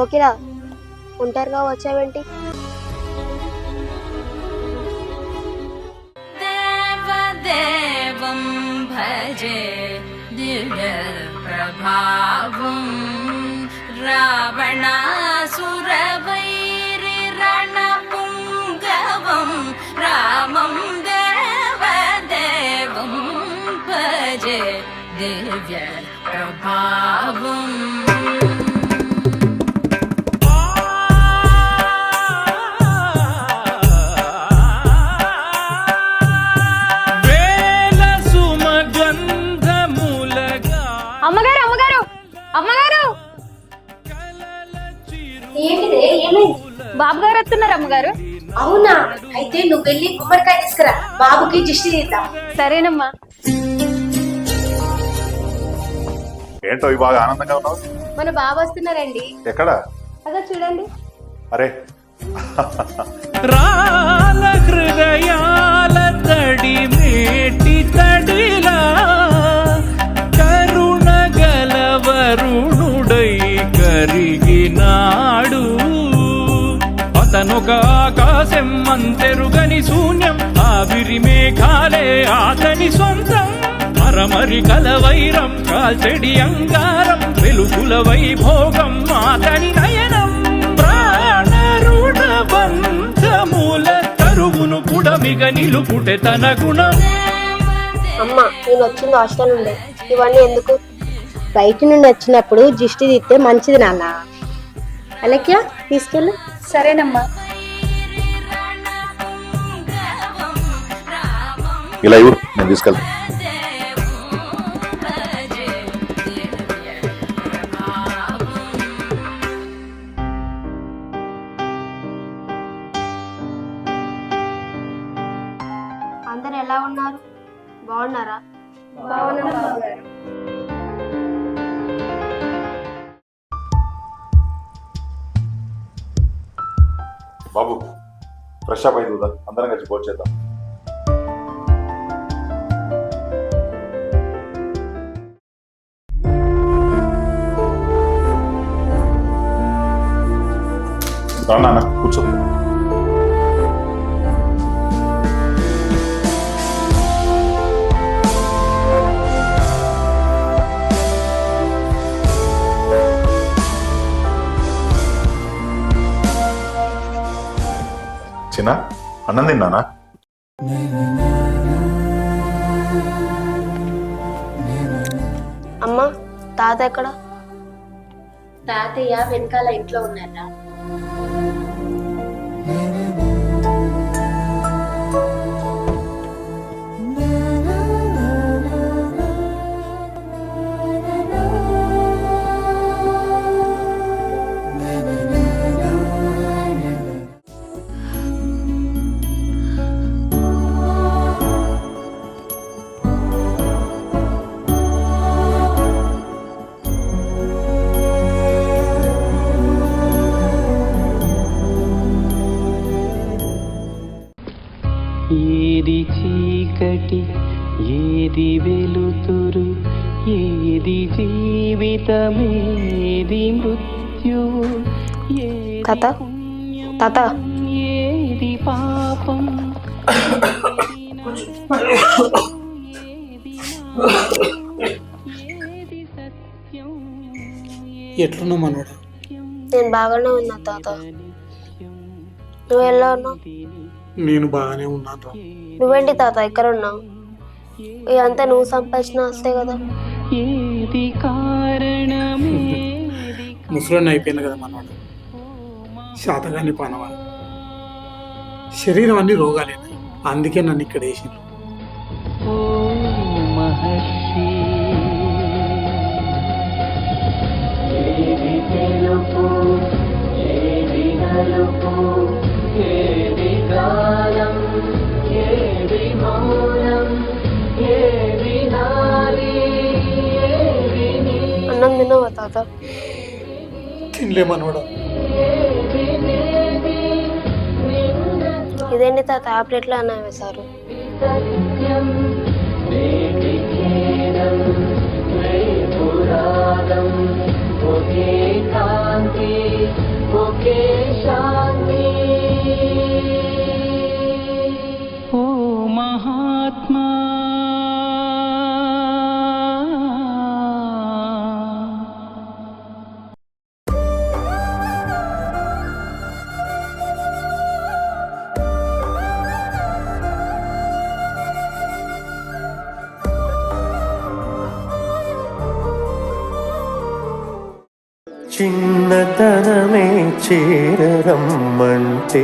కోకిల ఒంటరిగా వచ్చావేంటి? దేవదేవం భజే దివ్య ప్రభావం రావణాసురవైరి రణపుంగవం రామం దేవదేవం భజే దివ్య ప్రభావం. అమ్మగారు అమ్మగారు అమ్మగారు ఏంటిదే ఏమైంది? బాబు గారు వస్తున్నారు అమ్మగారు. అవునా? అయితే నువ్వు వెళ్ళి గుమ్మడికాయ తీసుకురా, బాబుకి దిష్టి తీద్దాం. సరేనమ్మా. ఏంటో బాగా ఆనందంగా ఉన్నావు? మన బాబు వస్తున్నారండి. ఎక్కడ? అదో చూడండి. అరే రాల హృదయాల తడి మేటి తడిలా కరుణ గలవరుణుడై కరిగినాడు. అతనొక ఆకాశం అంతెరుగని శూన్యం, ఆవిరి మేఘాలే అతని సొంతం. మరమరి కలవైరం కాల్చెడి అంగారం, వెలుగుల వైభోగం అతని నయనం. ప్రాణరుణ బంధముల తరువును పుడమిగ నిలుపుటే తన గుణం. అమ్మ, నేను వచ్చింది హాస్టల్ నుండి. ఇవన్నీ ఎందుకు? బయట నుండి వచ్చినప్పుడు దిష్టి తీస్తే మంచిది నాన్న. అలక్య తీసుకెళ్ళు. సరేనమ్మా. ఇలా ఇవ్వు, నేను తీసుకెళ్తా. అందరు ఎలా ఉన్నారు? బాగున్నారా? బాబు ఫ్రెష్ అప్ అయింది, అందరం కలిసి భోజనం చేద్దాం. నాన్న కూర్చో. చిన్న అన్నం తిన్నానా? అమ్మ, తాత ఎక్కడ? తాతయ్య వెనకాల ఇంట్లో ఉన్నారా? ఏది చీకటి ఏది వెలుతురు, ఏది జీవితమేది మృత్యువు, తాత తాత ఏది పాపం. ఎట్లున్నావు మనోడా? నేను బాగానే ఉన్నా తాత. నువ్వు ఎలా ఉన్నావు? నేను బాగానే ఉన్నాను. నువ్వేంటి తాత ఇక్కడ ఉన్నావు? ఇదంతా నువ్వు సంపాదించిన వస్తే కదా. ఏది కారణమే ముసలోని అయిపోయింది కదా మనోడు. శాతగాని పనవా, శరీరం అన్ని రోగాలేనాయి, అందుకే నన్ను ఇక్కడ వేసిండ్రు. ఓ మహర్షి, ఏది తెలుపు ఏది నలుపు, ఏది కాలం ఏది మౌనం, ఏది నారి ఏది నీ. అన్నం తిన్నావా తాత? తినలే మనోడా. ఇదేంటి తాత ప్లేట్లో అన్నం వేశారు? సత్యం నేటి ఖేదం రేపు రాగం, ఓ ఒకే కాంతి ఒకే శాంతి ఓ మహాత్మా చిన్నతనమే చేరరమ్మంటే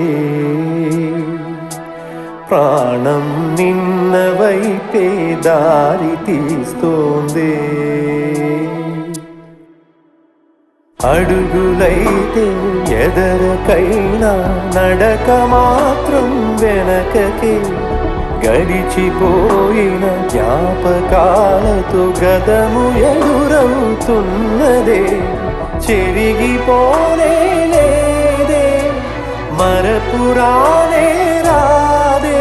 ప్రాణం నిన్న వైపే దారి తీస్తోంది అడుగులైతే ఎదరకైనా నడక మాత్రం వెనకకే గడిచిపోయిన జ్ఞాపకాలతో గదము ఎదురవుతున్నదే చెరిగిపోనే లేదే మరపురానే రాదే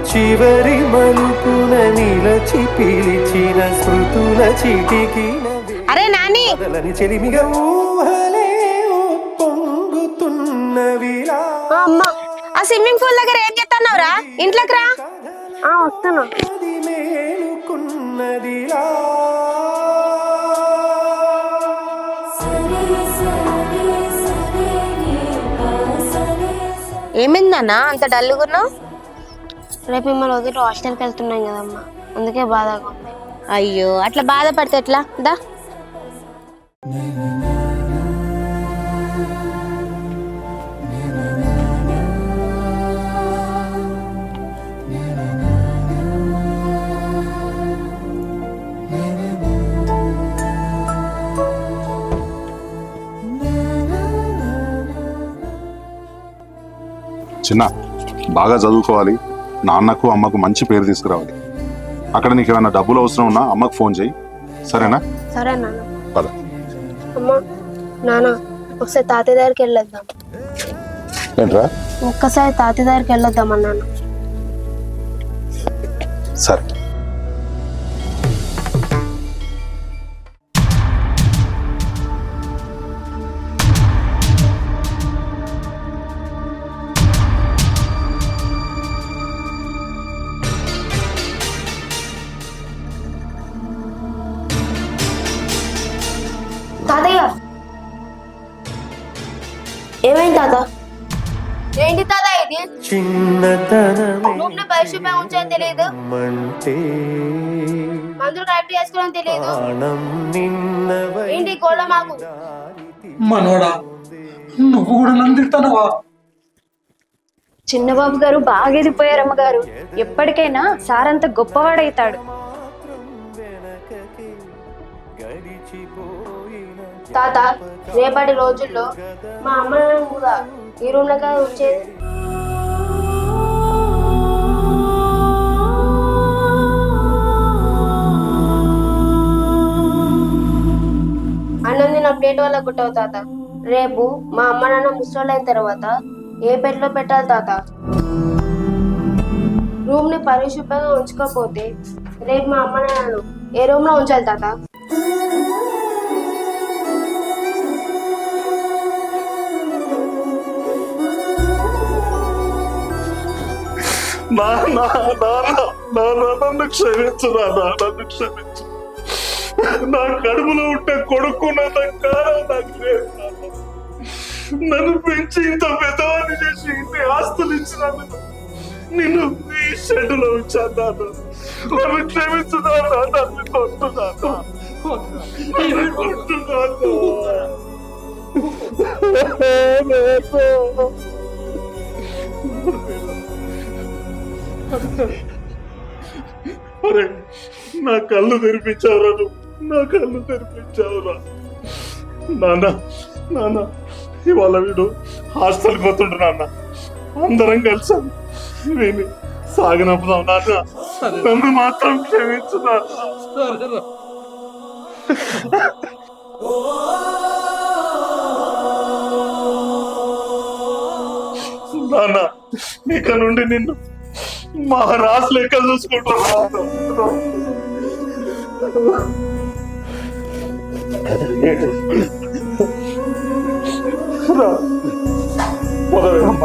చివరి మలుపున నిలచి పిలిచిన స్మృతుల చిటికిన అరే నాని వదలని చెలిమిగా ఊహలే పొంగుతున్నవిలా అమ్మ ఆ స్విమ్మింగ్ పూల్ దగ్గర ఏం చేస్తున్నావురా ఇంట్లోకి రా వస్తాను మేలుకున్నదిలా ఏమైందన్నా అంత డల్లుగున్నావు రేపు మిమ్మల్ని వదిలి హాస్టల్కి వెళ్తున్నాం కదమ్మా అందుకే బాధగా ఉంది అయ్యో అట్లా బాధపడితే ఎట్లా దా చిన్న బాగా చదువుకోవాలి, నాన్నకు అమ్మకు మంచి పేరు తీసుకురావాలి. అక్కడ నీకు ఏమైనా డబ్బులు అవసరం ఉన్నా అమ్మకు ఫోన్ చేయి, సరేనా? సరే నాన్న. పద. అమ్మా నాన్న ఒకసారి తాతయ్య దగ్గరికి వెళ్ళొద్దాం. ఏంట్రా? ఒక్కసారి తాతయ్య దగ్గరికి వెళ్ళొద్దాం అన్నాను. సరే. తాతయ్య ఏమైంది తాత? ఏంటి తాత ఇది? చిన్నతనమే పరిశుభ్రంగా ఉంచని తెలియదు, మందులు కరెక్ట్ చేసుకోవడం తెలియదు. ప్రాణం నిన్న ఏంటి గోడ మాకు? మనోడా నువ్వు కూడా నన్ను తిడతానవా? చిన్నబాబు గారు బాగా ఎదిగిపోయారు అమ్మగారు. ఎప్పటికైనా సార్ అంత గొప్పవాడైతాడు. తాత రేపటి రోజుల్లో మా అమ్మ కూడా ఈ రూమ్ లో వచ్చేది. అన్నం నేను ప్లేట్ వల్ల కుట్టావు తాత. రేపు మా అమ్మ నాన్న ముసలి అయిన తర్వాత ఏ పెట్లో పెట్టాలి తాత? రూమ్ ని పరిశుభ్రంగా ఉంచుకోకపోతే రేపు మా అమ్మ నాన్నను ఏ రూమ్ లో ఉంచాలి తాత? నన్ను క్షమించు నాన్న, నన్ను క్షమించు. నా కడుపులో ఉంటే కొడుకున్నంత కాలం నాకు లేదు నాన్న. నన్ను పెంచి ఇంత పెద్దవాడిని చేసి ఇన్ని ఆస్తులు ఇచ్చినందుకు నిన్ను ఈ షెడ్డులో ఉంచాను నాన్న. నన్ను క్షమించు నాన్న, నన్ను కొట్టున్నాను. నా కళ్ళు తెరిపించావురా నువ్వు, నా కళ్ళు తెరిపించావురా నాన్న. నాన్న ఇవాళ వీడు హాస్టల్కి పోతుండ్రు నాన్న, అందరం కలిసాం వీని సాగనంపుదాం నాన్న. నన్ను మాత్రం క్షమించు నాన్న. నాన్న ఇక నుండి నిన్ను మహారాజు లెక్క చూసుకుంటున్నా. రా, పోదాం.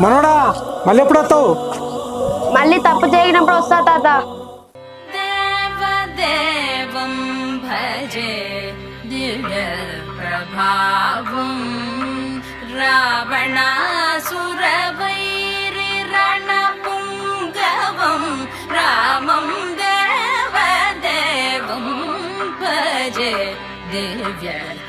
మనోడా మళ్ళీ ఎప్పుడు వస్తావు? మళ్ళీ తప్పు చేయనప్పుడు వస్తా తాత. देवदेवं भजे दिव्यप्रभावं रावणासुरवैरिरणपुङ्गवं रामं देवदेवं भजे दिव्यप्रभावम्